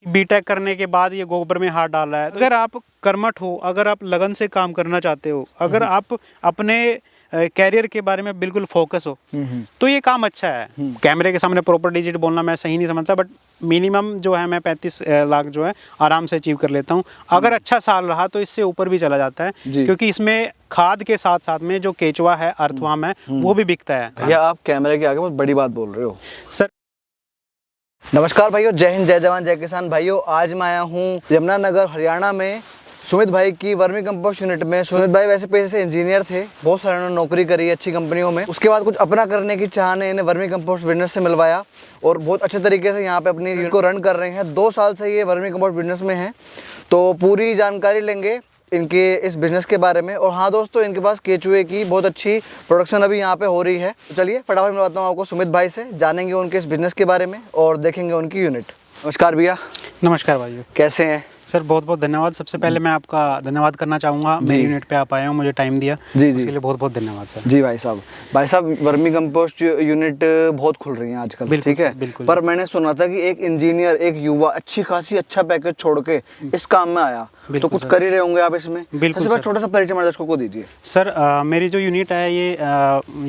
BTech करने के बाद ये गोबर में हाथ डाल रहा है। तो अगर आप कर्मठ हो, अगर आप लगन से काम करना चाहते हो, अगर आप अपने कैरियर के बारे में बिल्कुल फोकस हो, तो ये काम अच्छा है। कैमरे के सामने प्रॉपर डिजिट बोलना मैं सही नहीं समझता, बट मिनिमम जो है मैं 35 लाख जो है आराम से अचीव कर लेता हूँ। अगर अच्छा साल रहा तो इससे ऊपर भी चला जाता है, क्योंकि इसमें खाद के साथ साथ में जो केचुआ है, अर्थवार्म है, वो भी बिकता है। भैया आप कैमरे के आगे बहुत बड़ी बात बोल रहे हो सर। नमस्कार भाइयों, जय हिंद, जय जवान, जय किसान। भाइयों आज मैं आया हूँ यमुनानगर हरियाणा में सुमित भाई की वर्मी कंपोस्ट यूनिट में। सुमित भाई वैसे पेशे से इंजीनियर थे, बहुत सारे उन्होंने नौकरी करी अच्छी कंपनियों में। उसके बाद कुछ अपना करने की चाह ने इन्हें वर्मी कंपोस्ट बिजनेस से मिलवाया और बहुत अच्छे तरीके से यहाँ पे अपनी यूनिट को रन कर रहे हैं। 2 साल से ये वर्मी कंपोस्ट बिजनेस में है, तो पूरी जानकारी लेंगे इनके इस बिजनेस के बारे में। और हाँ दोस्तों, इनके पास केचुए की बहुत अच्छी प्रोडक्शन अभी यहाँ पे हो रही है। तो चलिए फटाफट मिलवाता हूँ आपको सुमित भाई से, जानेंगे उनके इस बिजनेस के बारे में और देखेंगे उनकी यूनिट। नमस्कार भैया। नमस्कार भाइयों, कैसे हैं? सर बहुत बहुत धन्यवाद। सबसे पहले मैं आपका धन्यवाद करना चाहूँगा, मेरी यूनिट पे आप आए हो, मुझे टाइम दिया, उसके लिए बहुत बहुत धन्यवाद सर। जी भाई साहब वर्मी कंपोस्ट यूनिट बहुत खुल रही है आजकल, ठीक है? बिल्कुल। पर मैंने सुना था कि एक इंजीनियर, एक युवा अच्छी खासी अच्छा पैकेज छोड़ के इस काम में आया, तो कुछ कर ही रहे होंगे आप इसमें। बिल्कुल सर, छोटा सा परिचय हमारे दर्शकों को दीजिए। सर मेरी जो यूनिट है ये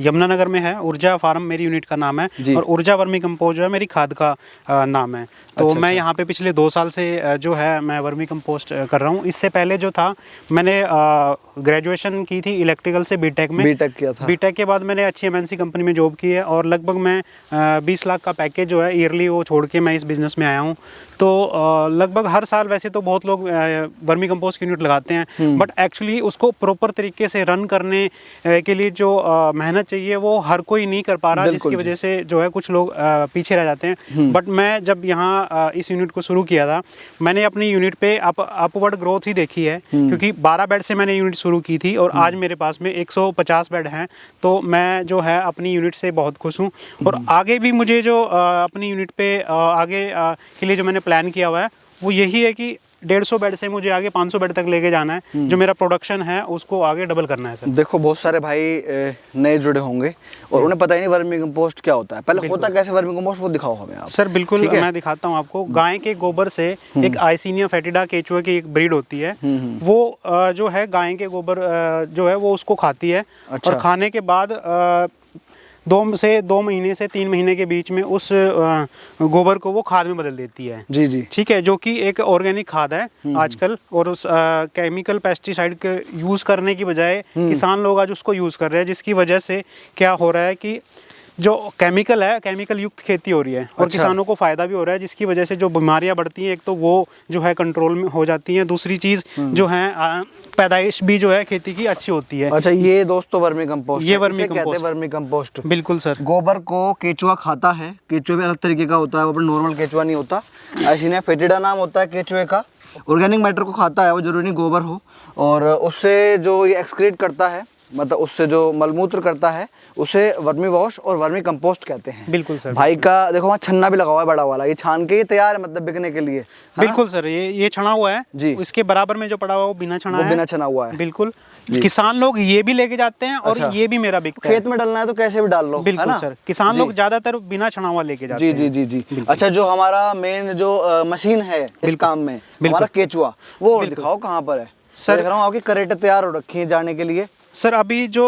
यमुनानगर में है। ऊर्जा फार्म मेरी यूनिट का नाम है, और ऊर्जा वर्मी कंपोस्ट जो है मेरी खाद का नाम है। तो मैं यहाँ पे पिछले 2 साल से जो है मैं वर्मी कंपोस्ट कर रहा हूँ। इससे पहले जो था, मैंने ग्रेजुएशन की थी इलेक्ट्रिकल से बीटेक में। बीटेक किया था। बीटेक के बाद मैंने अच्छी एमएनसी कंपनी में जॉब की है, और लगभग मैं 20 लाख का पैकेज जो है ईयरली वो छोड़ के मैं इस बिज़नेस में आया हूँ। तो लगभग हर साल वैसे तो बहुत लोग वर्मी कंपोस्ट यूनिट लगाते हैं, बट एक्चुअली उसको प्रॉपर तरीके से रन करने के लिए जो मेहनत चाहिए वो हर कोई नहीं कर पा रहा, जिसकी वजह से जो है कुछ लोग पीछे रह जाते हैं। बट मैं जब यहाँ इस यूनिट को शुरू किया था, मैंने अपनी यूनिट पे अपवर्ड ग्रोथ ही देखी है, क्योंकि 12 बेड से मैंने यूनिट शुरू की थी और आज मेरे पास में 150 बेड हैं। तो मैं जो है अपनी यूनिट से बहुत खुश हूँ, और आगे भी मुझे जो अपनी यूनिट पे आगे के लिए जो मैंने प्लान किया हुआ है वो यही है कि 150 बेड से मुझे आगे 500 बेड तक लेके जाना है। जो मेरा प्रोडक्शन है उसको आगे डबल करना है सर। देखो बहुत सारे भाई नए जुड़े होंगे और उन्हें पता ही नहीं वर्मी कंपोस्ट क्या होता है। पहले होता कैसे वर्मी कंपोस्ट, वो दिखाओ हमें आप। सर बिल्कुल, मैं दिखाता हूँ आपको। गाय के गोबर से एक आइसिनिया फेटिडा केचुए की एक ब्रीड होती है, वो जो है गाय के गोबर जो है वो उसको खाती है। और खाने के बाद 2 महीने से 3 महीने के बीच में उस गोबर को वो खाद में बदल देती है। जी, ठीक है, जो कि एक ऑर्गेनिक खाद है आजकल। और उस केमिकल पेस्टिसाइड के यूज़ करने की बजाय किसान लोग आज उसको यूज़ कर रहे हैं, जिसकी वजह से क्या हो रहा है कि जो केमिकल है, केमिकल युक्त खेती हो रही है, और किसानों को फ़ायदा भी हो रहा है, जिसकी वजह से जो बीमारियां बढ़ती हैं, एक तो वो जो है कंट्रोल में हो जाती हैं, दूसरी चीज़ जो है पैदाइश भी जो है खेती की अच्छी होती है। अच्छा, ये दोस्तों वर्मी कंपोस्ट, ये वर्मी कंपोस्ट, वर्मी कंपोस्ट। बिल्कुल सर। गोबर को केचुआ खाता है, केचुआ भी अलग तरीके का होता है, वो अपना नॉर्मल केचुआ नहीं होता। आइसिनिया फेटिडा नाम होता है केचुए का। ऑर्गेनिक मैटर को खाता है, वो जरूरी नहीं गोबर हो। और उससे जो ये एक्सक्रीट करता है, मतलब उससे जो मलमूत्र करता है, उसे वर्मी वॉश और वर्मी कंपोस्ट कहते हैं। बिल्कुल सर। भाई का देखो वहाँ छन्ना भी लगा हुआ है बड़ा वाला, ये छान के ये तैयार है मतलब बिकने के लिए। बिल्कुल सर, ये छना हुआ है जी। इसके बराबर में जो पड़ा हुआ है वो बिना छना है, बिना छना हुआ है। बिल्कुल, किसान लोग ये भी लेके जाते हैं, और ये भी मेरा बिकता है। खेत में डालना है तो कैसे भी डाल लो। बिल्कुल सर, किसान लोग ज्यादातर बिना छना हुआ लेके जाते हैं। जी। अच्छा, जो हमारा मेन जो मशीन है इस काम में, हमारा केचुआ, वो दिखाओ कहाँ पर है सर? देख रहा हूँ आपकी करेटे तैयार हो रखी है जाने के लिए। सर अभी जो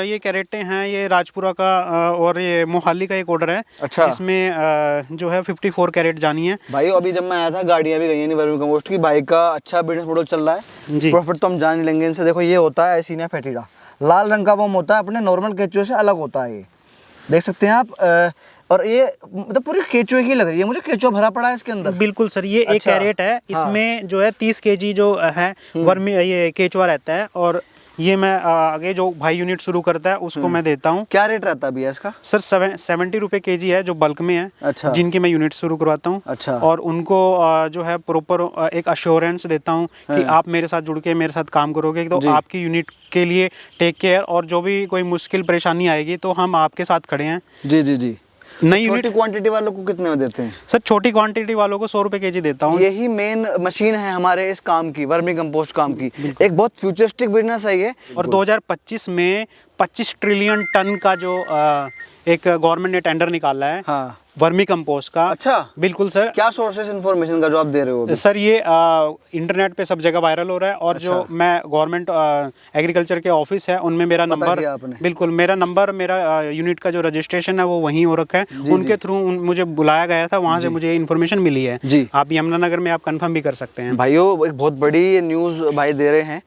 ये कैरेटे हैं, ये राजपुरा का और ये मोहाली का एक ऑर्डर है। अच्छा। इसमें जो है 54 कैरेट जानी है। भाई अभी जब मैं आया था, गाड़ियाँ भी गई हैं वर्मी कंपोस्ट की। भाई का अच्छा बिजनेस मॉडल चल रहा है जी, प्रॉफिट तो हम जान लेंगे इनसे। देखो ये होता है आइसिनिया फेटिडा, लाल रंग का वो होता है, अपने नॉर्मल केचुए से अलग होता है। ये देख सकते हैं आप। और ये मतलब पूरी केचुए की लग रही है मुझे, केचुआ भरा पड़ा है इसके अंदर। बिल्कुल सर, ये एक कैरेट है, इसमें जो है 30 kg जो है वर्मी ये केचुआ रहता है। और ये मैं आगे जो भाई यूनिट शुरू करता है उसको मैं देता हूँ। क्या रेट रहता है भैया इसका? सर 70 रुपये kg है जो बल्क में है। अच्छा। जिनकी मैं यूनिट शुरू करवाता हूँ। अच्छा। और उनको जो है प्रॉपर एक अश्योरेंस देता हूँ कि आप मेरे साथ जुड़ के मेरे साथ काम करोगे तो आपकी यूनिट के लिए टेक केयर, और जो भी कोई मुश्किल परेशानी आएगी तो हम आपके साथ खड़े हैं। जी। नई छोटी क्वांटिटी वालों को कितने में देते हैं सर? छोटी क्वांटिटी वालों को 100 रुपए kg देता हूँ। यही मेन मशीन है हमारे इस काम की, वर्मी कंपोस्ट काम की। एक बहुत फ्यूचरिस्टिक बिजनेस है ये। और 2025 में 25 ट्रिलियन टन का जो एक गवर्नमेंट ने टेंडर निकाला है। हाँ। वर्मी कंपोस्ट का। अच्छा, बिल्कुल सर। क्या सोर्सेस इन्फॉर्मेशन का जो आप दे रहे हो अभी? सर ये इंटरनेट पे सब जगह वायरल हो रहा है, और अच्छा। जो मैं गवर्नमेंट एग्रीकल्चर के ऑफिस है उनमें मेरा पता नंबर, किया आपने? बिल्कुल मेरा नंबर, मेरा यूनिट का जो रजिस्ट्रेशन है वो वहीं हो रखा है। जी, उनके थ्रू मुझे बुलाया गया था, वहाँ से मुझे इन्फॉर्मेशन मिली है। जी। आप यमुनानगर में आप कंफर्म भी कर सकते हैं। भाइयों एक बहुत बड़ी न्यूज़ भाई दे रहे हैं।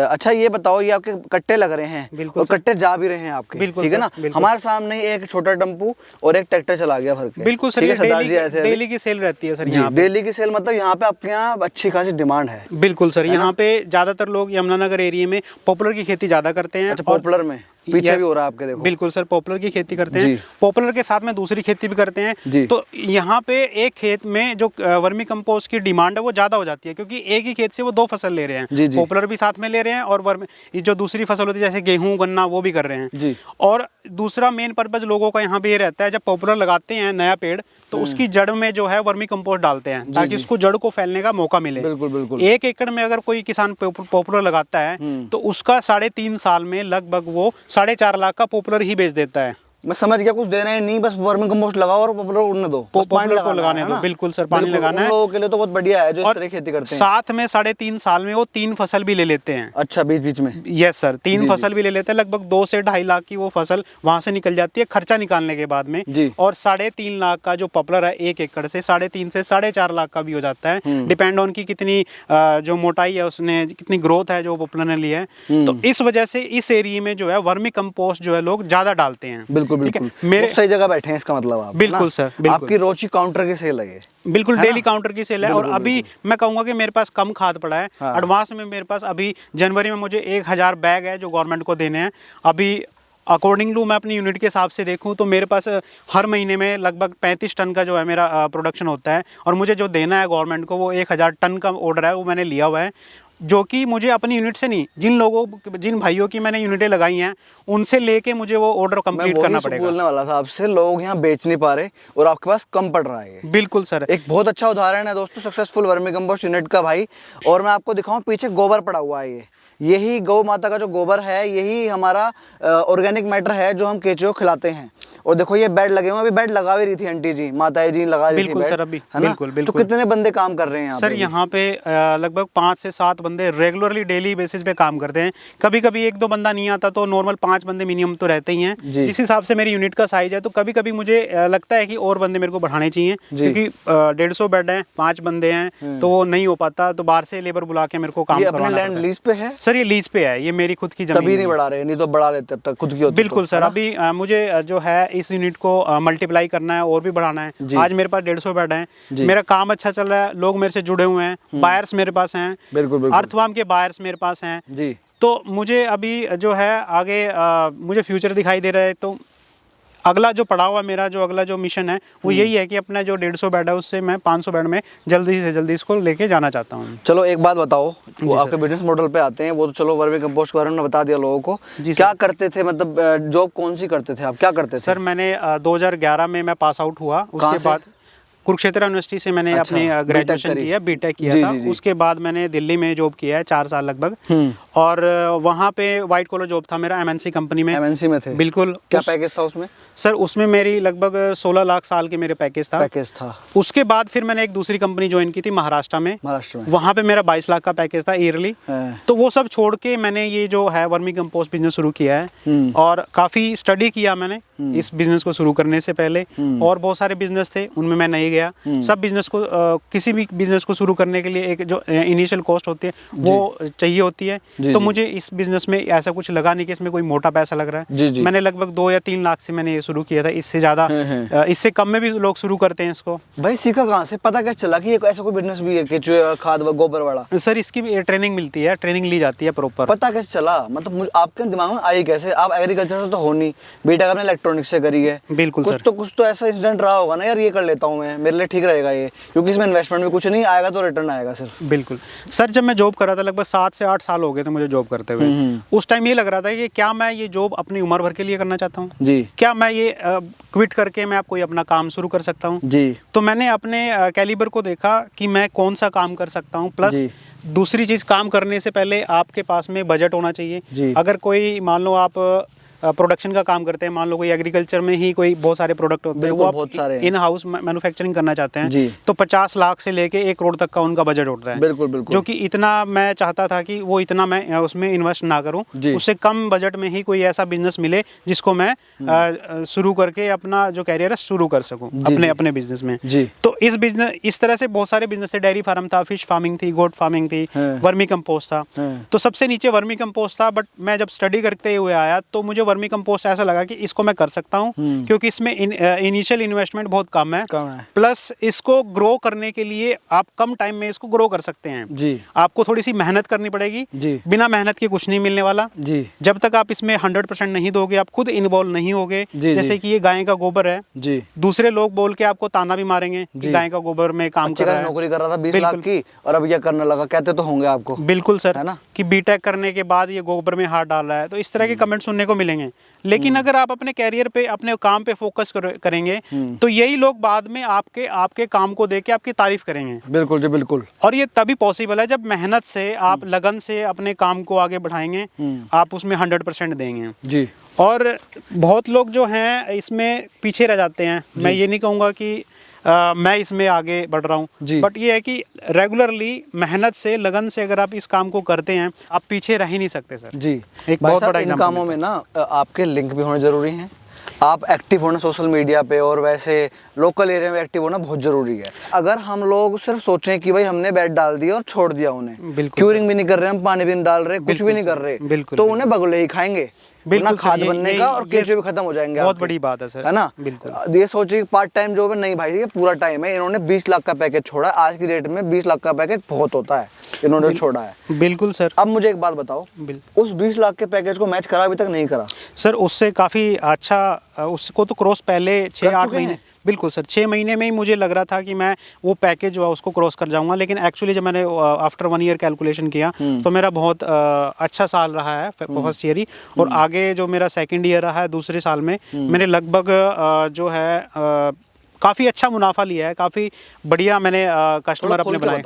अच्छा ये बताओ, ये आपके कट्टे लग रहे हैं, बिल्कुल और सर। कट्टे जा भी रहे हैं आपके, बिल्कुल ठीक है सर, ना? बिल्कुल। हमारे सामने एक छोटा टेम्पू और एक ट्रैक्टर चला गया भर के। बिल्कुल सर, ठीक ये है, सरदार जी आए थे अभी। डेली की सेल रहती है सर जी, यहाँ पे। डेली की सेल, मतलब यहाँ पे आपके यहाँ अच्छी खासी डिमांड है। बिल्कुल सर, यहाँ पे ज्यादातर लोग यमुनानगर एरिया में पॉपुलर की खेती ज्यादा करते हैं। अच्छा, पॉपुलर में पीछे भी हो रहा है आपके, देखो। बिल्कुल सर, पॉपुलर की खेती करते जी। हैं, पॉपुलर के साथ में दूसरी खेती भी करते हैं। जी। तो यहाँ पे एक खेत में जो वर्मी कंपोस्ट की डिमांड है वो ज्यादा हो जाती है, क्योंकि एक ही खेत से वो 2 फसल ले रहे जी, हैं। जी। पॉपुलर भी साथ में ले रहे हैं, और ये जो दूसरी फसल होती है जैसे गेहूं गन्ना वो भी कर रहे हैं। जी। और दूसरा मेन पर्पज लोगों का यहाँ पे ये रहता है, जब पॉपुलर लगाते हैं नया पेड़ तो उसकी जड़ में जो है वर्मी कंपोस्ट डालते हैं, ताकि उसको जड़ को फैलने का मौका मिले। बिल्कुल बिल्कुल। 1 एकड़ में अगर कोई किसान पॉपुलर लगाता है तो उसका 3.5 साल में लगभग वो 4.5 लाख का पॉपुलर ही बेच देता है। मैं समझ गया, कुछ देना ही नहीं, बस वर्मी कंपोस्ट लगाओ और पॉपुलर उड़ने दो, पॉपुलर को लगाने दो। बिल्कुल सर, पानी लगाना है। लोगों के लिए तो बहुत बढ़िया है जो इस और तरह खेती करते हैं। साथ में 3.5 साल में वो 3 फसल भी ले लेते हैं। अच्छा, बीच बीच में। यस सर, 3 जी, फसल भी ले लेते हैं। लगभग 2 से 2.5 लाख की वो फसल वहां से निकल जाती है खर्चा निकालने के बाद में। जी। और 3.5 लाख का जो पॉपुलर है 1 एकड़ से 3.5 से 4.5 लाख का भी हो जाता है, डिपेंड ऑन की कितनी जो मोटाई है उसने, कितनी ग्रोथ है जो पॉपुलर ने ली है। तो इस वजह से इस एरिया में जो है वर्मी कंपोस्ट जो है लोग ज्यादा डालते हैं। बिल्कुल ठीक है? बिल्कुल, मेरे सही जगह बैठे हैं इसका मतलब आप। बिल्कुल ना? सर, बिल्कुल। आपकी रोज की काउंटर की सेल है ये। बिल्कुल डेली काउंटर की सेल है। और बिल्कुल, अभी मैं कहूंगा कि मेरे पास कम खाद पड़ा है। हाँ। एडवांस में मेरे पास अभी जनवरी में मुझे 1000 बैग है जो गवर्नमेंट को देने हैं। अभी अकॉर्डिंग टू मैं अपनी यूनिट के हिसाब से देखूं तो मेरे पास हर महीने में लगभग 35 टन का जो है मेरा प्रोडक्शन होता है, और मुझे जो देना है गवर्नमेंट को वो 1000 टन का ऑर्डर है, वो मैंने लिया हुआ है, जो कि मुझे अपनी यूनिट से नहीं, जिन भाइयों की मैंने यूनिटें लगाई हैं उनसे लेके मुझे वो ऑर्डर कंप्लीट करना पड़ेगा। बोलने वाला था आपसे, लोग यहाँ बेच नहीं पा रहे और आपके पास कम पड़ रहा है ये। बिल्कुल सर, एक बहुत अच्छा उदाहरण है दोस्तों सक्सेसफुल वर्मी कंपोस्ट यूनिट का भाई। और मैं आपको दिखाऊं, पीछे गोबर पड़ा हुआ है, यही गौ माता का जो गोबर है, यही हमारा ऑर्गेनिक मैटर है जो हम केंचुओं को खिलाते हैं। और देखो ये बेड लगे हुए, अभी बेड लगा भी रही थी आंटी जी, माताएं जी लगा रही थी बिल्कुल बेड, सर, अभी है ना? बिल्कुल तो कितने बंदे काम कर रहे हैं सर यहाँ पे लगभग 5 से 7 बंदे रेगुलरली डेली बेसिस पे काम करते हैं। कभी कभी 1-2 बंदा नहीं आता तो नॉर्मल 5 बंदे मिनिमम तो रहते ही हैं। जिस हिसाब से मेरी यूनिट का साइज है तो कभी कभी मुझे लगता है कि और बंदे मेरे को बढ़ाने चाहिए, क्योंकि 150 बेड है, 5 बंदे हैं तो वो नहीं हो पाता, तो बाहर से लेबर बुला के मेरे को काम करवाना पड़ता है। लैंड लीज पे है सर, ये लीज पे है, ये मेरी खुद की जमीन तभी नहीं बढ़ा रहे, नहीं तो बढ़ा लेते अब तक खुद की होती। बिल्कुल सर, अभी मुझे जो है इस यूनिट को मल्टीप्लाई करना है और भी बढ़ाना है। आज मेरे पास 150 बेड हैं, मेरा काम अच्छा चल रहा है, लोग मेरे से जुड़े हुए हैं, बायर्स मेरे पास हैं, बिल्कुल अर्थवार्म के बायर्स मेरे पास हैं जी। तो मुझे अभी जो है आगे मुझे फ्यूचर दिखाई दे रहा है। तो अगला जो पड़ा हुआ मेरा जो अगला जो मिशन है वो यही है कि अपना जो 150 बेड है उससे मैं 500 बेड में जल्दी से जल्दी इसको लेके जाना चाहता हूँ। चलो एक बात बताओ, वो आपके बिजनेस मॉडल पे आते हैं, वो तो चलो वर्मी कंपोस्ट के बारे में बता दिया लोगों को। क्या करते थे, मतलब जॉब कौन सी करते थे आप, क्या करते थे? सर मैंने 2011 में मैं पास आउट हुआ, उसके बाद कुरुक्षेत्र यूनिवर्सिटी से मैंने अपनी ग्रेजुएशन किया, बीटेक किया था। उसके बाद मैंने दिल्ली में जॉब किया है 4 साल लगभग, और वहाँ पे वाइट कॉलर जॉब था मेरा, एमएनसी कंपनी में। एमएनसी में थे? बिल्कुल। क्या पैकेज था उसमें? सर उसमें मेरी लगभग 16 लाख साल के मेरे पैकेज था। उसके बाद फिर मैंने एक दूसरी कंपनी ज्वाइन की थी महाराष्ट्र में। वहाँ पे मेरा 22 लाख का पैकेज था ईयरली। तो वो सब छोड़ के मैंने ये जो है वर्मी कंपोस्ट बिजनेस शुरू किया है, और काफ़ी स्टडी किया मैंने इस बिजनेस को शुरू करने से पहले। और बहुत सारे बिजनेस थे, उनमें मैं नहीं गया। सब बिजनेस को किसी भी बिजनेस को शुरू करने के लिए एक जो इनिशियल कॉस्ट होती है वो चाहिए होती है। तो मुझे इस बिजनेस में ऐसा कुछ लगा नहीं कि इसमें कोई मोटा पैसा लग रहा है। मैंने लगभग 2 या 3 लाख से मैंने ये शुरू किया था, इससे ज़्यादा इससे कम में भी लोग शुरू करते हैं इसको। भाई सीखा कहाँ से, पता कैसे चला कि ऐसा कोई बिजनेस भी है केंचुए खाद व गोबर वाला? सर इसकी ट्रेनिंग मिलती है, ट्रेनिंग ली जाती है प्रॉपर। पता कैसे चला, मतलब आपके दिमाग में आई कैसे? आप एग्रीकल्चर से तो हो नहीं, बेटा आपने इलेक्ट्रॉनिक्स से करी है। बिल्कुल सर। कुछ तो ऐसा इंसिडेंट रहा होगा ना, यार ये कर लेता हूँ मैं, मेरे लिए ठीक रहेगा ये, क्योंकि इसमें इन्वेस्टमेंट भी कुछ नहीं आएगा तो रिटर्न आएगा सिर्फ। बिल्कुल सर, जब मैं जॉब कर रहा था लगभग 7 से 8 साल हो गए थे मुझे जॉब करते हुए। उस टाइम ये लग रहा था कि क्या मैं ये जॉब अपनी उम्र भर के लिए करना चाहता हूँ जी, क्या मैं ये क्विट करके मैं कोई अपना काम शुरू कर सकता हूँ जी। तो मैंने अपने कैलिबर को देखा कि मैं कौन सा काम कर सकता हूँ। प्लस दूसरी चीज़, काम करने से पहले आपके पास में बजट होना चाहिए। अगर कोई मान लो आप प्रोडक्शन का काम करते हैं, मान लो कोई एग्रीकल्चर में ही कोई बहुत सारे प्रोडक्ट होते हैं, बिल्कुल, वो बहुत आप सारे हैं। इन हाउस मैन्युफैक्चरिंग करना चाहते जी। हैं, तो 50 लाख से लेके 1 करोड़ तक का उनका बजट होता है। बिल्कुल बिल्कुल। जो कि इतना मैं चाहता था कि वो इतना मैं उसमें इन्वेस्ट ना करूं, जी। उससे कम बजट में ही कोई ऐसा बिजनेस मिले जिसको मैं शुरू करके अपना जो कैरियर है शुरू कर सकूं अपने अपने बिजनेस में। जी। तो इस तरह से बहुत सारे बिजनेस थे, डेयरी फार्म था, फिश फार्मिंग थी, गोट फार्मिंग थी, हाँ। वर्मी कंपोस्ट था। हाँ। तो सबसे नीचे वर्मी कंपोस्ट था, बट मैं जब स्टडी करते हुए आया तो मुझे वर्मी कंपोस्ट ऐसा लगा कि इसको मैं कर सकता हूँ, क्योंकि इसमें इनिशियल इन्वेस्टमेंट बहुत कम है, प्लस इसको ग्रो करने के लिए आप कम टाइम में इसको ग्रो कर सकते हैं। जी। आपको थोड़ी सी मेहनत करनी पड़ेगी, जी। बिना मेहनत के कुछ नहीं मिलने वाला। जी। जब तक आप इसमें 100% नहीं दोगे, आप खुद इन्वॉल्व नहीं होगे, जी, जैसे जी। कि ये गाय का गोबर है, जी। दूसरे लोग बोल के आपको ताना भी मारेंगे कि गाय का गोबर में काम कर रहा है, नौकरी कर रहा था 20 लाख की, और अब ये करने लगा, कहते तो होंगे आपको। बिल्कुल सर, है ना, कि बीटेक करने के बाद ये गोबर में हाथ डाल रहा है, तो इस तरह के कमेंट सुनने को मिलेंगे। लेकिन अगर आप अपने कैरियर पे, अपने काम पे फोकस करेंगे, तो यही लोग बाद में आपके काम को देख के आपकी तारीफ करेंगे। बिल्कुल जी, बिल्कुल। और ये तभी पॉसिबल है जब मेहनत से आप लगन से अपने काम को आगे बढ़ाएंगे, आप उसमें 100% देंगे। जी। और बहुत लोग जो हैं इसमें पीछे रह जाते हैं। मैं ये नहीं कहूँगा कि मैं इसमें आगे बढ़ रहा हूँ, बट ये है कि रेगुलरली मेहनत से, लगन से अगर आप इस काम को करते हैं, आप पीछे रह ही नहीं सकते सर। जी। एक बहुत बड़ा इन कामों में ना आपके लिंक भी होने जरूरी हैं, आप एक्टिव होना सोशल मीडिया पे, और वैसे लोकल एरिया में एक्टिव होना बहुत जरूरी है। अगर हम लोग सिर्फ सोचें कि भाई हमने बेड डाल दिया और छोड़ दिया उन्हें, क्यूरिंग भी नहीं कर रहे, हम पानी भी नहीं डाल रहे, कुछ भी नहीं कर रहे, तो उन्हें बगुले ही खाएंगे, बिल्कुल खाद बनने का, और केचुए भी खत्म हो जाएंगे। बहुत बड़ी बात है सर, है ना। बिल्कुल। ये सोचिए पार्ट टाइम जॉब है, नहीं भाई ये पूरा टाइम है। इन्होंने 20 लाख का पैकेज छोड़ा, आज की डेट में 20 लाख का पैकेज बहुत होता है, इन्होंने छोड़ा है। बिल्कुल सर। अब मुझे एक बात बताओ, उस 20 लाख के पैकेज को मैच करा अभी तक नहीं करा? सर उससे काफ़ी अच्छा, उसको तो क्रॉस पहले 6-8 महीने, बिल्कुल सर 6 महीने में ही मुझे लग रहा था कि मैं वो पैकेज जो है उसको क्रॉस कर जाऊंगा। लेकिन एक्चुअली जब मैंने आफ्टर 1 ईयर कैलकुलेशन किया, तो मेरा बहुत अच्छा साल रहा है फर्स्ट ईयर ही, और आगे जो मेरा सेकंड ईयर रहा है दूसरे साल में, मैंने लगभग जो है काफ़ी अच्छा मुनाफा लिया है, काफ़ी बढ़िया मैंने कस्टमर अपने बनाए।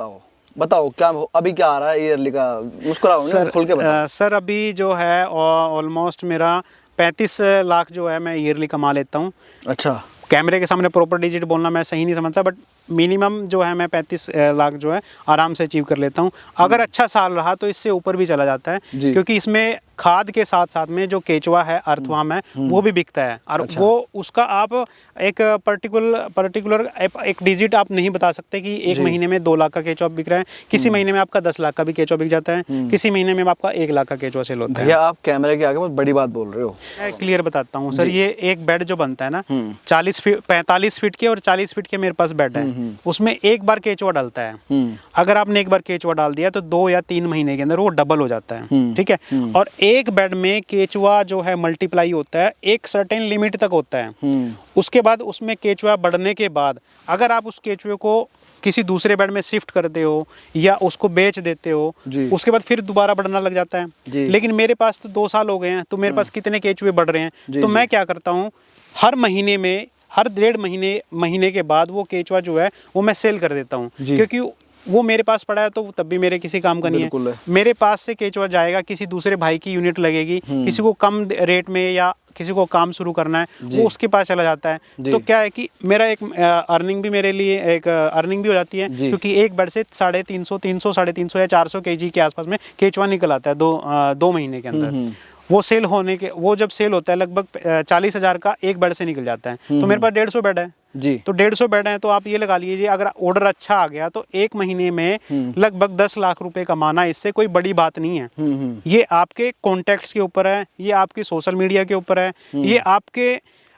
बताओ क्या अभी क्या आ रहा है ईयरली का, मुस्कुराओ ना, खुल के बताओ। सर अभी जो है ऑलमोस्ट मेरा 35 लाख जो है मैं ईयरली कमा लेता हूँ। अच्छा। कैमरे के सामने प्रॉपर डिजिट बोलना मैं सही नहीं समझता, बट मिनिमम जो है मैं 35 लाख जो है आराम से अचीव कर लेता हूँ। अगर अच्छा साल रहा तो इससे ऊपर भी चला जाता है, क्योंकि इसमें खाद के साथ साथ में जो केचुआ है, अर्थवार्म है, वो भी बिकता है। और अच्छा। वो उसका आप एक पर्टिकुलर एक डिजिट आप नहीं बता सकते कि एक महीने में 2 लाख का केचुआ बिक रहा है, किसी महीने में आपका 10 लाख का भी केचुआ बिक जाता है, किसी महीने में आपका 1 लाख का केचुआ सेल होता है। भैया आप कैमरे के आगे बहुत बड़ी बात बोल रहे हो। मैं क्लियर बताता हूँ सर, ये एक बेड जो बनता है ना, 45 फीट के और 40 फीट के मेरे पास बेड है, उसमें एक बार केचुआ डालता है। अगर आपने एक बार केचुआ डाल दिया तो 2 या 3 महीने के अंदर वो डबल हो जाता है, ठीक है। और एक बेड में केचुआ जो है मल्टीप्लाई होता है, एक सर्टेन लिमिट तक होता है। उसके बाद उसमें केचुआ बढ़ने के बाद अगर आप उस केचुए को किसी दूसरे बेड में शिफ्ट करते हो या उसको बेच देते हो, उसके बाद फिर दोबारा बढ़ना लग जाता है। लेकिन मेरे पास तो 2 साल हो गए हैं, तो मेरे पास कितने केचुए बढ़ रहे हैं। तो मैं क्या करता हूँ, हर महीने में, हर 1.5 महीने के बाद वो केचुआ जो है वो मैं सेल कर देता हूँ, क्योंकि वो मेरे पास पड़ा है तो तब भी मेरे किसी काम का नहीं है। मेरे पास से केचुआ जाएगा, किसी दूसरे भाई की यूनिट लगेगी, किसी को कम रेट में या किसी को काम शुरू करना है, वो उसके पास चला जाता है। तो क्या है कि मेरा एक अर्निंग भी, मेरे लिए एक अर्निंग भी हो जाती है, क्योंकि एक बेड से 350, 350 या 400 kg के आसपास में केचुआ निकल आता है 2 महीने के अंदर। वो सेल होने के, वो जब सेल होता है लगभग 40,000 का एक बेड से निकल जाता है। तो मेरे पास 150 बेड है जी, तो 150 बेड है, तो आप ये लगा लीजिए अगर ऑर्डर अच्छा आ गया तो एक महीने में लगभग 10 लाख रुपए कमाना इससे कोई बड़ी बात नहीं है। ये आपके कॉन्टेक्ट्स के ऊपर है, ये आपकी सोशल मीडिया के ऊपर है, ये आपके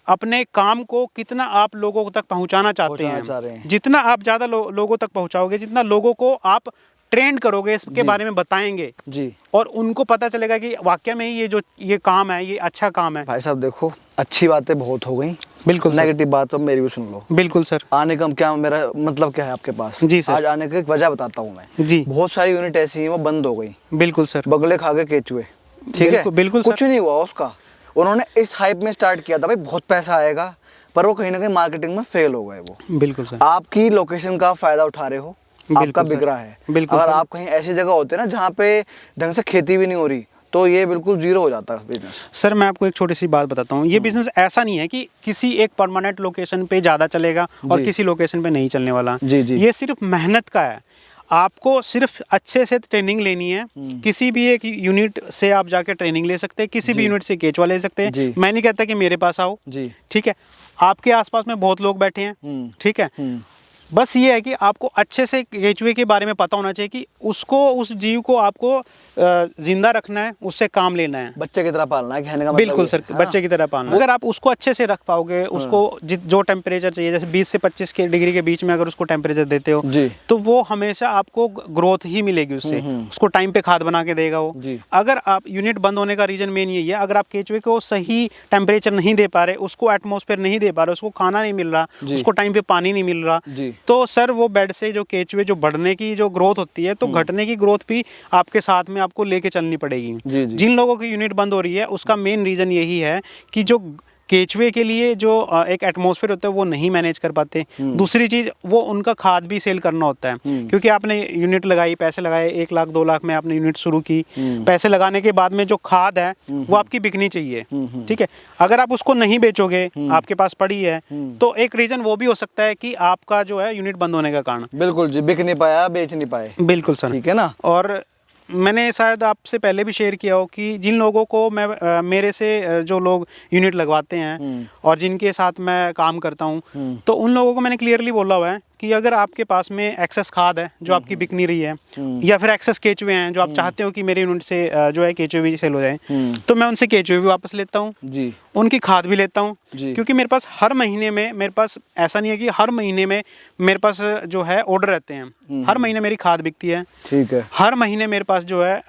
अपने काम को कितना आप लोगों तक पहुंचाना चाहते हैं। जितना आप ज़्यादा लोगों तक पहुंचाओगे, जितना लोगों को आप ट्रेंड करोगे, इसके बारे में बताएंगे जी, और उनको पता चलेगा कि वाकई में ही ये काम है, ये अच्छा काम है। भाई साहब देखो, अच्छी बातें बहुत हो गई, बिल्कुल। नेगेटिव बात तो मेरी भी सुन लो। बिल्कुल सर। आने का क्या मेरा मतलब क्या है आपके पास? जी सर। आज आने की वजह बताता हूँ मैं जी। बहुत सारी यूनिट ऐसी हैं वो बंद हो गई। बिल्कुल सर। बगले खा गए केचुए, ठीक है, बिल्कुल। कुछ नहीं हुआ उसका। उन्होंने इस हाइप में स्टार्ट किया था भाई बहुत पैसा आएगा, पर वो कहीं ना कहीं मार्केटिंग में फेल हो गए वो। बिल्कुल सर। आपकी लोकेशन का फायदा उठा रहे हो, आपका बिक रहा है। अगर आप कहीं ऐसी जगह होते ना जहाँ पे ढंग से खेती भी नहीं हो रही, तो ये बिल्कुल जीरो हो जाता है बिजनेस। सर मैं आपको एक छोटी सी बात बताता हूँ, ये बिजनेस ऐसा नहीं है कि किसी एक परमानेंट लोकेशन पे ज़्यादा चलेगा और जी। किसी लोकेशन पे नहीं चलने वाला। जी, जी। ये सिर्फ मेहनत का है। आपको सिर्फ अच्छे से ट्रेनिंग लेनी है। किसी भी एक यूनिट से आप जाके ट्रेनिंग ले सकते हैं, किसी भी यूनिट से केचुआ ले सकते जी। हैं। मैं नहीं कहता कि मेरे पास आओ, जी। ठीक है। आपके आसपास में बहुत लोग बैठे हैं, ठीक है। बस ये है कि आपको अच्छे से केचुए के बारे में पता होना चाहिए कि उसको, उस जीव को आपको जिंदा रखना है, उससे काम लेना है, बच्चे की तरह पालना है, कहने का मतलब बिल्कुल ये सर, है ना? बच्चे की तरह पालना। अगर आप उसको अच्छे से रख पाओगे, उसको जो टेम्परेचर चाहिए, जैसे 20 से 25 के डिग्री के बीच में अगर उसको टेम्परेचर देते हो, जी। तो वो हमेशा आपको ग्रोथ ही मिलेगी उससे। उसको टाइम पे खाद बना के देगा वो। जी। अगर आप यूनिट बंद होने का रीजन मेन यही है, अगर आप केचुए को सही टेम्परेचर नहीं दे पा रहे, उसको एटमॉस्फेयर नहीं दे पा रहे, उसको खाना नहीं मिल रहा, जी। उसको टाइम पे पानी नहीं मिल रहा, जी। तो सर वो बेड से जो केचुए जो बढ़ने की जो ग्रोथ होती है, तो घटने की ग्रोथ भी आपके साथ में आपको लेके चलनी पड़ेगी। जी, जी। जिन लोगों की यूनिट बंद हो रही है, उसका मेन रीजन यही है कि जो केचुए के लिए जो एक एटमॉस्फेयर होता है वो नहीं मैनेज कर पाते। दूसरी चीज, वो उनका खाद भी सेल करना होता है, क्योंकि आपने यूनिट लगाई, पैसे लगाए, 1 लाख 2 लाख में आपने यूनिट शुरू की, पैसे लगाने के बाद में जो खाद है वो आपकी बिकनी चाहिए, ठीक है। अगर आप उसको नहीं बेचोगे, आपके पास पड़ी है, तो एक रीजन वो भी हो सकता है कि आपका जो है यूनिट बंद होने का कारण। बिल्कुल जी, बिक नहीं पाया, बेच नहीं पाए। बिल्कुल सर, ठीक है ना। और मैंने शायद आपसे पहले भी शेयर किया हो कि जिन लोगों को मैं मेरे से जो लोग यूनिट लगवाते हैं और जिनके साथ मैं काम करता हूं, तो उन लोगों को मैंने क्लियरली बोला हुआ है कि अगर आपके पास में एक्सेस खाद है जो आपकी बिक नहीं रही है, या फिर एक्सेस केचुए हैं जो आप चाहते हो कि मेरे यूनिट से जो है केचुए भी सेल हो जाए, तो मैं उनसे केचुए भी वापस लेता हूँ जी। उनकी खाद भी लेता हूँ, जी। क्योंकि मेरे पास हर महीने में, मेरे पास ऐसा नहीं है कि हर महीने में मेरे पास जो है ऑर्डर रहते हैं, हर महीने मेरी खाद बिकती है, ठीक है। हर महीने मेरे पास जो है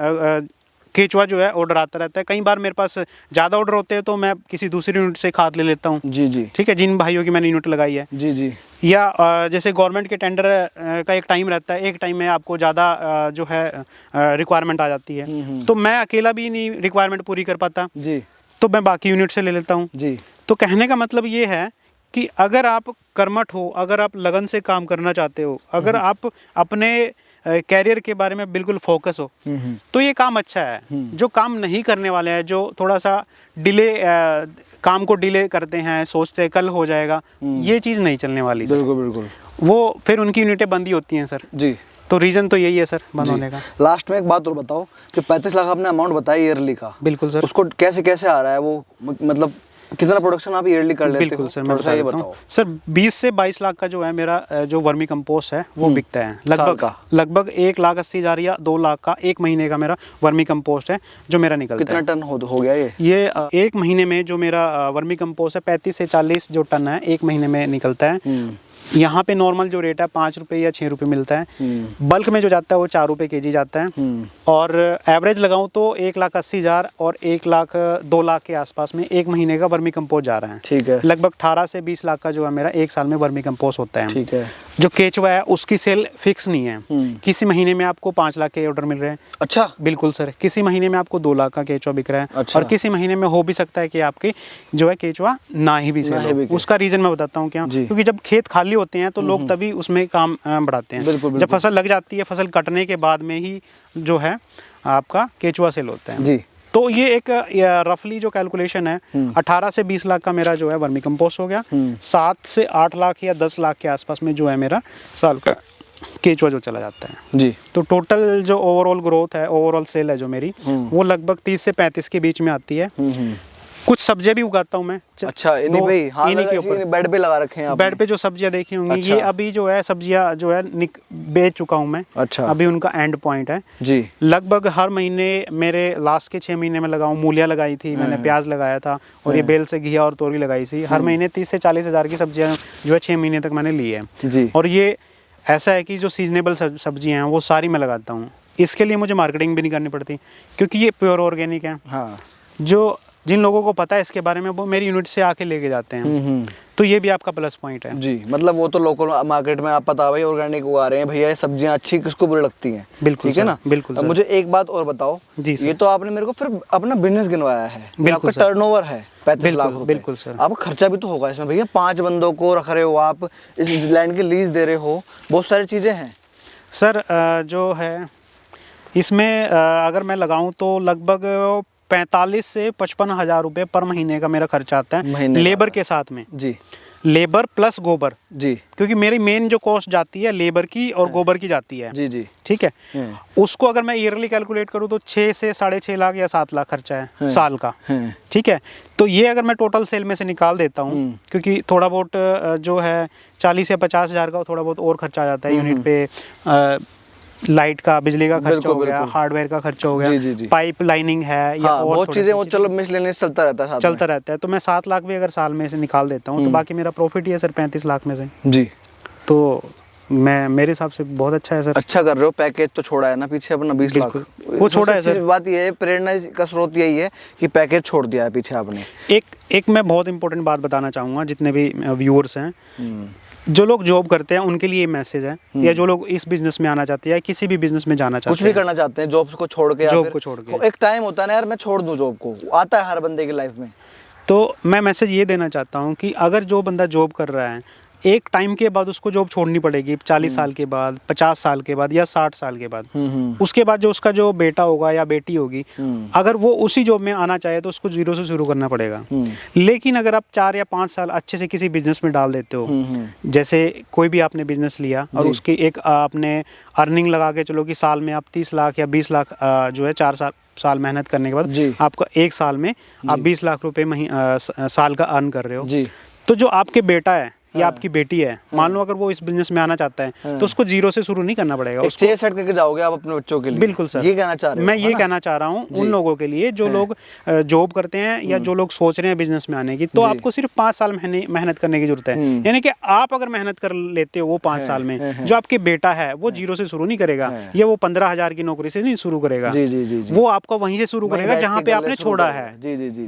केचुआ जो है ऑर्डर आता रहता है। कई बार मेरे पास ज़्यादा ऑर्डर होते हैं तो मैं किसी दूसरी यूनिट से खाद ले लेता हूँ, जी, जी। ठीक है, जिन भाइयों की मैंने यूनिट लगाई है। जी, जी। या जैसे गवर्नमेंट के टेंडर का एक टाइम रहता है, एक टाइम में आपको ज़्यादा जो है रिक्वायरमेंट आ जाती है, तो मैं अकेला भी नहीं रिक्वायरमेंट पूरी कर पाता, जी। तो मैं बाकी यूनिट से ले लेता हूँ। जी। तो कहने का मतलब ये है कि अगर आप कर्मठ हो, अगर आप लगन से काम करना चाहते हो, अगर आप अपने कैरियर के बारे में बिल्कुल फोकस हो, तो ये काम अच्छा है। जो काम नहीं करने वाले हैं, जो थोड़ा सा डिले काम को डिले करते हैं, सोचते हैं कल हो जाएगा, ये चीज़ नहीं चलने वाली सर। बिल्कुल बिल्कुल। वो फिर उनकी यूनिटें बंद ही होती हैं सर। जी। तो रीज़न तो यही है सर बंद होने का। लास्ट में एक बात और बताओ, जो 35 लाख आपने अमाउंट बताया ईयरली का, बिल्कुल सर, उसको कैसे कैसे आ रहा है वो, मतलब कितना प्रोडक्शन आप ईयरली कर लेते हो? बिल्कुल सर, मैं बता ये देता हूँ बताओ। सर। 20 से 22 लाख का जो है मेरा जो वर्मी कंपोस्ट है वो बिकता है लगभग 1,80,000 या 2 लाख का एक महीने का मेरा वर्मी कंपोस्ट है जो मेरा निकलता है। कितना टन हो गया ये? एक महीने में जो मेरा वर्मी कंपोस्ट है 35 से 40 जो टन है एक महीने में निकलता है। यहाँ पे नॉर्मल जो रेट है 5 रुपये या 6 रुपये मिलता है। बल्क में जो जाता है वो 4 रुपये kg जाता है। और एवरेज लगाऊं तो 1,80,000 और 1,02 लाख के आसपास में एक महीने का वर्मी कंपोस्ट जा रहा है। ठीक है। लगभग 18 से 20 लाख का जो है मेरा एक साल में वर्मी कंपोस्ट होता है। ठीक है। जो केचुआ है उसकी सेल फिक्स नहीं है। किसी महीने में आपको 5 लाख के ऑर्डर मिल रहे हैं। अच्छा। बिल्कुल सर। किसी महीने में आपको 2 लाख का केचुआ बिक रहा है। अच्छा। और किसी महीने में हो भी सकता है कि आपकी जो है केचुआ ना ही भी सेल हो। उसका रीजन मैं बताता हूँ क्या, क्योंकि जब खेत खाली होते हैं तो लोग तभी उसमें काम बढ़ाते हैं। बिल्कुल, जब फसल लग जाती है, फसल कटने के बाद में ही जो है आपका केचुआ सेल होता है जी। तो ये एक रफली जो कैलकुलेशन है 18 से 20 लाख का मेरा जो है वर्मी कंपोस्ट हो गया। 7 से 8 लाख या 10 लाख के आसपास में जो है मेरा साल का केचुआ जो चला जाता है जी। तो टोटल जो ओवरऑल ग्रोथ है, ओवरऑल सेल है जो मेरी, वो लगभग 30 से 35 के बीच में आती है। कुछ सब्जियां भी उगाता हूँ मैं। अच्छा, इन्हीं पे ही? हाँ, इन्हीं के ऊपर बेड पे लगा रखे हैं आपने? बेड पे जो सब्जियां देखी होंगी। अच्छा। ये अभी जो है सब्जियां जो है बेच चुका हूँ मैं। अच्छा। अभी उनका एंड पॉइंट है जी। लगभग हर महीने मेरे लास्ट के 6 महीने में लगाऊं, मूलियाँ लगाई थी मैंने, प्याज लगाया था और ये बेल से घिया और तोरी लगाई थी। हर महीने 30 से 40 हज़ार की सब्जियां जो है 6 महीने तक मैंने ली है जी। और ये ऐसा है कि जो सीजनेबल सब्जियां हैं वो सारी मैं लगाता हूँ। इसके लिए मुझे मार्केटिंग भी नहीं करनी पड़ती क्योंकि ये प्योर ऑर्गेनिक है। हाँ। जो जिन लोगों को पता है इसके बारे में वो मेरी यूनिट से आके लेके जाते हैं। तो ये भी आपका प्लस पॉइंट है। जी, मतलब वो तो लोकल मार्केट में आप पता भाई ऑर्गेनिक उगा रहे हैं भैया, ये सब्जियां अच्छी किसको बुरी लगती हैं। बिल्कुल ठीक है ना। बिल्कुल। मुझे एक बात और बताओ जी सर। ये तो आपने मेरे को फिर अपना बिजनेस गिनवाया है, बिल्कुल आपका टर्नओवर है 35 लाख रुपए। बिल्कुल सर। आपका खर्चा भी तो होगा इसमें भैया, 5 बंदों को रख रहे हो आप, इस लैंड की लीज दे रहे हो, बहुत सारी चीजें हैं सर। जो है इसमें अगर मैं लगाऊं तो लगभग 45 से 55 हज़ार रुपये पर महीने का मेरा खर्चा आता है महीने लेबर के साथ में। जी लेबर प्लस गोबर, जी क्योंकि मेरी मेन जो कॉस्ट जाती है लेबर की और गोबर की जाती है। जी जी। ठीक है, उसको अगर मैं ईयरली कैलकुलेट करूँ तो 6 से 6.5 लाख या 7 लाख खर्चा है साल का। ठीक है, तो ये अगर मैं टोटल सेल में से निकाल देता हूँ, क्योंकि थोड़ा बहुत जो है 40 या 50 हज़ार का थोड़ा बहुत और खर्चा आ जाता है यूनिट पे, लाइट का, बिजली का खर्चा हो गया, हार्डवेयर का खर्चा हो गया, पाइप लाइनिंग है या और बहुत चीजें, वो चलो मिसलेनियस चलता रहता है, चलता रहता है। तो मैं 7 लाख भी अगर साल में से निकाल देता हूँ तो बाकी मेरा प्रॉफिट ही है सर 35 लाख में से। जी, तो मैं, मेरे हिसाब से बहुत अच्छा है सर। अच्छा कर रहे हो। पैकेज तो छोड़ा है ना पीछे अपना 20 लाख, वो छोड़ा है सर। बात ये है, प्रेरणा का स्रोत यही है कि पैकेज छोड़ दिया है पीछे आपने। एक मैं बहुत इंपॉर्टेंट बात बताना चाहूँगा जितने भी व्यूअर्स हैं, जो लोग जॉब करते हैं उनके लिए मैसेज है, या जो लोग इस बिजनेस में आना चाहते हैं या किसी भी बिजनेस में जाना चाहते हैं, कुछ भी करना चाहते हैं, जॉब को छोड़ के, जॉब को छोड़ के, एक टाइम होता है ना यार मैं छोड़ दूं जॉब को, आता है हर बंदे की लाइफ में। तो मैं मैसेज ये देना चाहता हूँ कि अगर जो बंदा जॉब कर रहा है, एक टाइम के बाद उसको जॉब छोड़नी पड़ेगी, 40 साल के बाद, 50 साल के बाद या 60 साल के बाद। उसके बाद जो उसका जो बेटा होगा या बेटी होगी, अगर वो उसी जॉब में आना चाहे तो उसको जीरो से शुरू करना पड़ेगा। लेकिन अगर आप 4 या 5 साल अच्छे से किसी बिजनेस में डाल देते हो, जैसे कोई भी आपने बिजनेस लिया और उसकी एक आपने अर्निंग लगा के चलो कि साल में आप 30 लाख या 20 लाख जो है 4 साल मेहनत करने के बाद आपका एक साल में आप 20 लाख रुपए साल का अर्न कर रहे हो, तो जो आपके बेटा है या आपकी बेटी है, मान लो अगर वो इस बिजनेस में आना चाहता है तो उसको जीरो से शुरू नहीं करना पड़ेगा। उसको सेट करके जाओगे आप अपने बच्चों के लिए। बिल्कुल सर, ये कहना चाह रहे हो। मैं ये कहना चाह रहा हूँ उन लोगों के लिए जो लोग जॉब करते हैं या जो लोग सोच रहे हैं बिजनेस में आने की, तो आपको सिर्फ 5 साल मेहनत करने की जरूरत है। यानी कि आप अगर मेहनत कर लेते हो वो 5 साल में, जो आपके बेटा है वो जीरो से शुरू नहीं करेगा, ये वो 15,000 की नौकरी से नहीं शुरू करेगा, वो आपका वहीं से शुरू करेगा जहाँ पे आपने छोड़ा है,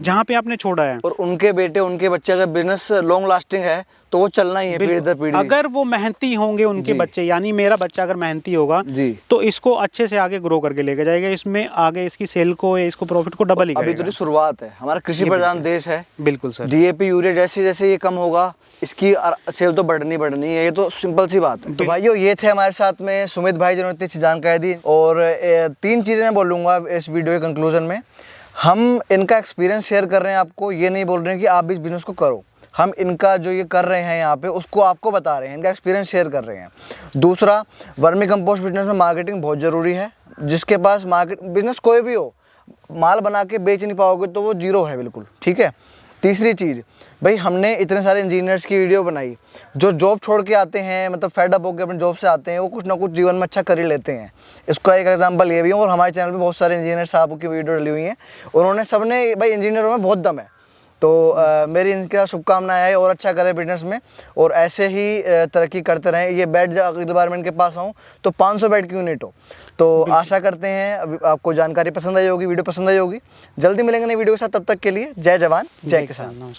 जहाँ पे आपने छोड़ा है। और उनके बेटे, उनके बच्चे अगर बिजनेस लॉन्ग लास्टिंग है तो वो चलना ही है पीढ़ी दर पीढ़ी। अगर वो मेहनती होंगे उनके बच्चे, यानी मेरा बच्चा अगर मेहनती होगा तो इसको अच्छे से आगे ग्रो करके लेके जाएगा, इसमें आगे इसकी सेल को या इसको प्रॉफिट को डबल ही करेगा। अभी तो शुरुआत है, हमारा कृषि प्रधान देश है। बिल्कुल सर। डीएपी यूरिया जैसे जैसे ये कम होगा, इसकी सेल तो बढ़नी है, ये तो सिंपल सी बात है। तो भाइयों, ये थे हमारे साथ में सुमित भाई जिन्होंने इतनी अच्छी जानकारी दी। और 3 चीजें मैं बोलूंगा इस वीडियो के कंक्लूजन में। हम इनका एक्सपीरियंस शेयर कर रहे हैं आपको, ये नहीं बोल रहे हैं कि आप भी इस बिजनेस को करो। हम इनका जो ये कर रहे हैं यहाँ पे उसको आपको बता रहे हैं, इनका एक्सपीरियंस शेयर कर रहे हैं। दूसरा, वर्मी कंपोस्ट बिजनेस में मार्केटिंग बहुत ज़रूरी है। जिसके पास बिजनेस कोई भी हो, माल बना के बेच नहीं पाओगे तो वो जीरो है बिल्कुल, ठीक है। तीसरी चीज़, भाई हमने इतने सारे इंजीनियर्स की वीडियो बनाई जो जॉब छोड़ के आते हैं, मतलब फेड अप होकर अपने जॉब से आते हैं, वो कुछ ना कुछ जीवन में अच्छा कर ही लेते हैं। इसका एक एग्जांपल ये भी है। और हमारे चैनल पे बहुत सारे इंजीनियर साहब की वीडियो डली हुई हैं, उन्होंने सबने, भाई इंजीनियरों में बहुत दम है। तो मेरी इनका शुभकामनाएं है और अच्छा करें बिजनेस में, और ऐसे ही तरक्की करते रहें। ये बेड अगली बार मैं इनके पास आऊँ तो 500 बेड की यूनिट हो। तो आशा करते हैं अभी आपको जानकारी पसंद आई होगी, वीडियो पसंद आई होगी। जल्दी मिलेंगे नई वीडियो के साथ, तब तक के लिए जय जवान जय किसान।